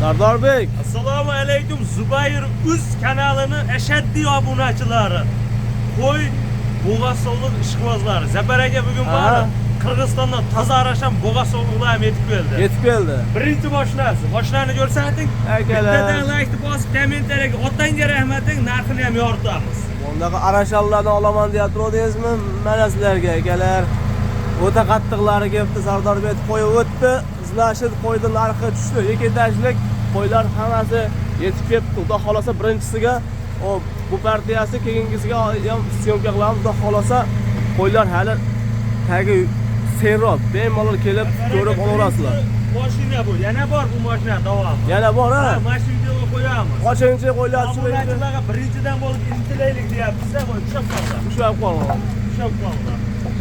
Sardorbek. Assalomu alaykum. Zubayr Uz kanalini ashaddiy obunachilari. Qo'y bo'g'asovlik ishqibozlari. Zapar aka bugun bor. Qirg'izistondan toza arasham bo'g'asovliklar ham yetib keldi. Yetib keldi. Birinchi mashinasi. Mashinani ko'rsating. Bittadan like bosib, kommentariyaga otangga rahmating, narxini ham yoritamiz. Bundaqa arashallarni olaman deyapti o'dingizmi? Mana sizlarga akalar. O'ta qattiqlari kelibdi, Sardorbek qo'yib o'tdi. Izlashib qo'ydi, narxi tushdi. Eketashlik qo'ylar hammasi yetib kelibdi. Xudo xolasa birinchisiga, bu partiyasi keyingisiga ham syomka qilamiz. Xudo xolasa qo'ylar hali tagi serob, bemalol kelib ko'rib olasizlar. Mashina bu, yana bor bu mashina davomi. Yana bor ha? Mana shu videoga qo'yamiz. Qochinchi qo'ylar shunday. Birinchidan bo'lib intilaylik deyapsiz, bu tushib qoldi. Tushib qoldi. Tushib qoldi.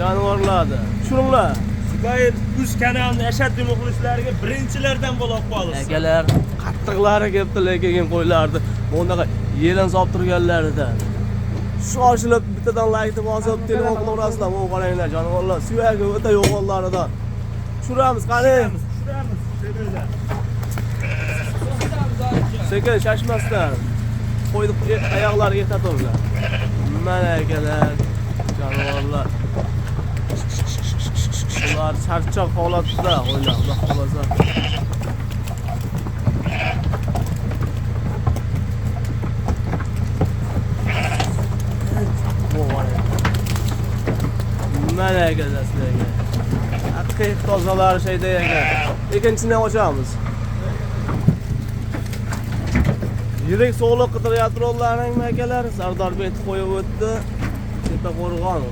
Jonivorlarni. Tushuninglar. Zubayr Uz kanalining ashaddiy muxlislariga birinchilardan bo'lib qolasiz. Akalar qattiqlari kelibdi lekin qo'ylardi. Bunaqa yelin solib turganlaridan. Shoshilib bittadan like bosib telefon qilaverasizlar. Bu qaranglar jonivorlar, suyagi o'ta yo'g'onlaridan. Tushiramiz qani? Tushiramiz. Sekin shashmasdan. Qo'ydi oyoqlariga tatovlar. Mana akalar, jonivorlar. Ular charchoq holatda qo'ylar, xudo xolasa. Mana akalar sizlarga. Haqiqiy tozalar şeyda ekan. Ikkinchisini ochamiz. Yirik sog'liq qidiryaptilarning akalar, Sardorbek qo'yib o'tdi. Tepa qo'rg'on.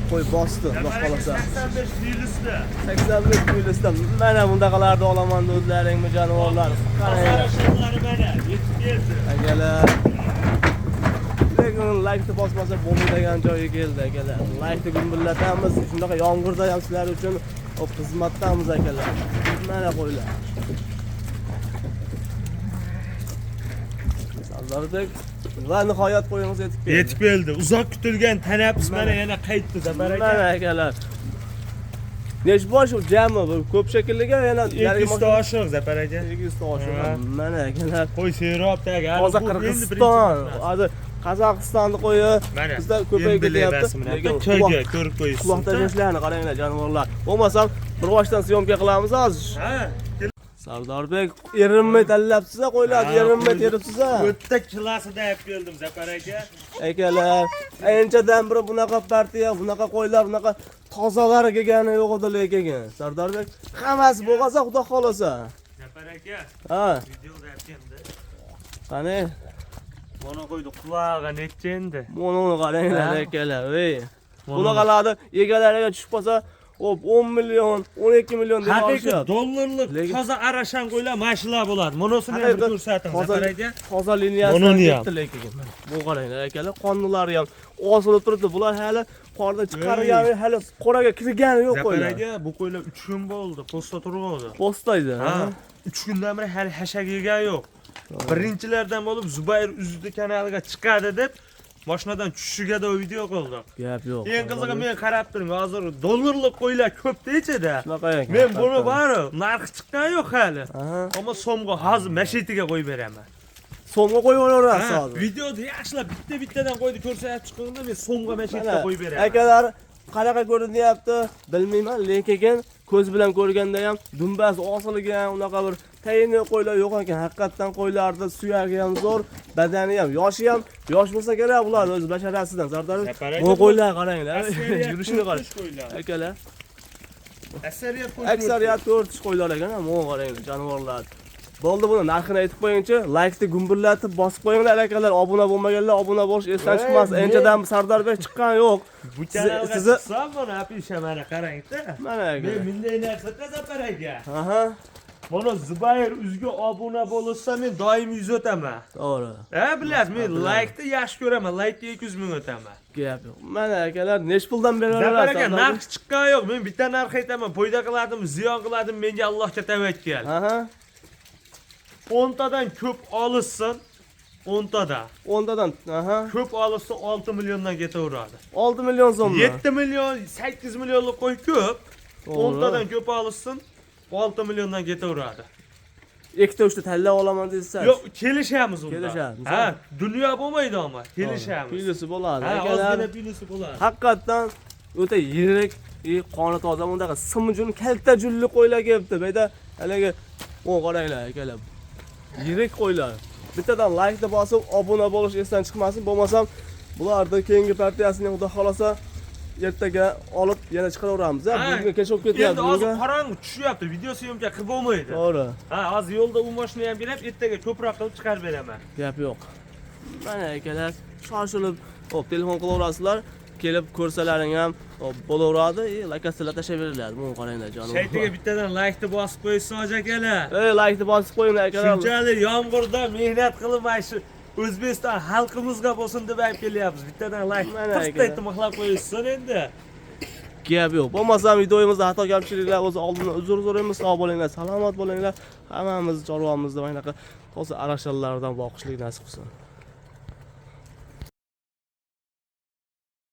Qo'y bosdi, xudo xolasa. 85 tuyulisda. 85 tuyulisda. Mana bundaqalarni olaman o'zlaringmi jonivorlar. Qaranglar. Mana yetib keldi. Akalar. Lekin like bosmasa bo'lmaydigan joyga keldi akalar. Like gumbillatamiz. Shunaqa yomg'irda ham sizlar uchun xizmatdamiz akalar. Mana qo'ylar. Sardorbek va nihoyat qo'yimiz yetib keldi. Yetib keldi. Uzoq kutilgan tanaffus mana yana qaytdi Zabar aka. Mana akalar. Nesh bosh jami bu ko'p shekilliga yana 200 ta oshiq Zabar aka. 200 ta oshiq. Mana akalar. Qo'y serobdagi. Hozir Qirg'iziston, hozir Qozog'istonni qo'yi bizda ko'payib ketyapti. Lekin choyga ko'rib qo'yasiz. Quloq tajashlarni qaranglar jonivorlar. Bo'lmasam bir boshdan syomka qilamiz hozir. Ha. Sardorbek erinmay tanlabsiz qo'ylarni, erinmay teribsiz. O'tta klasida olib keldim Zabar aka. Akalar, anchadan beri bunaqa partiya, bunaqa qo'ylar, bunaqa tozalar kelgani yo'q edi lekin. Sardorbek hammasi bo'lsa xudo xolasa. Zabar aka. Ha. Videoda aytganda. Qani? Mana qo'ydi qulog'iga necha endi? Mana qaranglar akalar, ey. Bunaqalarni egalariga tushib qolsa, 10 million, 12 million deb Haqiqiy olishyapti. dollarlik toza arashan qo'ylar mashina bo'ladi. Monosini ham ko'rsating Zabar aka. Toza liniyasidan ketdi lekin. Bu qaranglar akalar, qonunlari ham osilib turibdi. Bular hali qorda chiqargani, hali qoraga kirgani yo'q qo'ylar. Zabar aka, bu qo'ylar 3 kun bo'ldi, posta turg'adi. Postaydi. Ha, 3 kundan beri hali hashak yegan yo'q. Birinchilardan bo'lib Zubayr Uzdi kanaliga chiqadi deb mashinadan tushishiga da video qildik. Gap yo'q. Eng qizig'i men qarab turing, hozir dollarlik qo'ylar ko'pda ichida. Shunaqa ekan. Men buni bari narxi chiqqan yo'q hali. Ammo so'mga hozir mashitiga qo'yib beraman. So'mga qo'yib olaverasiz hozir. Videoda yaxshilab bitta-bittadan qo'ydi ko'rsatib chiqganda men so'mga mashitiga qo'yib beraman. Akalar, qanaqa ko'rinyapti bilmayman, lekin ko'z bilan ko'rganda ham dumbas osilgan, unaqa bir tayinli qo'ylar yo'q ekan. Haqiqatan qo'ylarda suyagi ham zo'r, badani ham, yoshi ham yosh bo'lsa kerak bular o'z basharasidan. Sardorbek, bu qo'ylar qaranglar, yurishini qarang. Akalar, aksariyat 4 qo'ylar ekan, bu qaranglar, jonivorlar. Bo'ldi, buni narxini aytib qo'yingchi, like-ni gumburlatib bosib qo'yinglar akalar. Obuna bo'lmaganlar obuna bo'lish esdan chiqmas. Anchadan Sardorbek chiqqan yo'q. Bu kanalga chiqsam buni apisha mana qarang-da. Mana aka. Men bunday narsa Zabar aka. Aha. Mana Zubayr Uzga obuna bo'lsa men doim 100 o'taman. To'g'ri. Bilasiz, men like-ni yaxshi ko'raman. Like-ga 200 ming o'taman. Gap yo'q. Mana akalar, nech puldan beraverasiz? Zabar aka, narx chiqqan yo'q. Men bitta narx aytaman. Foyda qiladim, ziyon qiladim, menga Allohga tavakkal. Aha. 10 tadan ko'p olishsin. 10 tadan. 10 tadan, aha. Ko'p olishsa 6 milliondan ketaveradi. 6 million so'mmi? 7 million, 8 millionlik qo'y ko'p. 10 tadan ko'p olishsin, 6 milliondan ketaveradi. ikkita uchta tanlab olaman deysiz. Yo'q, kelishamiz unda. Kelishamiz, Ha, dunyo bo'lmaydi ama, kelishamiz. Pilosi bo'ladi. Ha, akalar. ozgina pilosi bo'ladi. Haqiqatdan o'ta yirik, qoni toza bundaqa simjun kalta julli qo'ylar kelibdi. Bu yerda haligi qaranglar akalar. Yirik qo'ylar. Bittadan like bosib, obuna bo'lish esdan chiqmasin. Bo'lmasam, bularni keyingi partiyasini xudo xolasa ertaga olib yana chiqaraveramiz. Bugun kecha olib ketyapti. Endi hozir qorong'i tushyapti, video syomka qilib bo'lmaydi. To'g'ri. Ha, hozir yo'lda u mashinani ham berib, ertaga ko'proq qilib chiqarib beraman. Gap yo'q. Mana akalar, shoshilib, hop, telefon qilaverasizlar. Kelib ko'rsalaring ham bo'laveradi, lakasalar tashab beriladi. Buni qaranglar jonim. Shaytiga bittadan like bosib qo'ysiz hoji akalar. Like bosib qo'yinglar akalar. Shunchalik yomg'irda mehnat qilmay shu O'zbekiston xalqimizga bo'lsin deb ham kelyapmiz. Bittadan like qilib maqlab qo'ysin endi. Gap yo'q. Bo'lmasam videomizda xato kamchiliklar o'zi oldindan uzr so'raymiz. Sog' bo'linglar, salomat bo'linglar. Hammamiz chorvamizda mana shunaqa toza araqshallardan boqishlik nasib qilsin.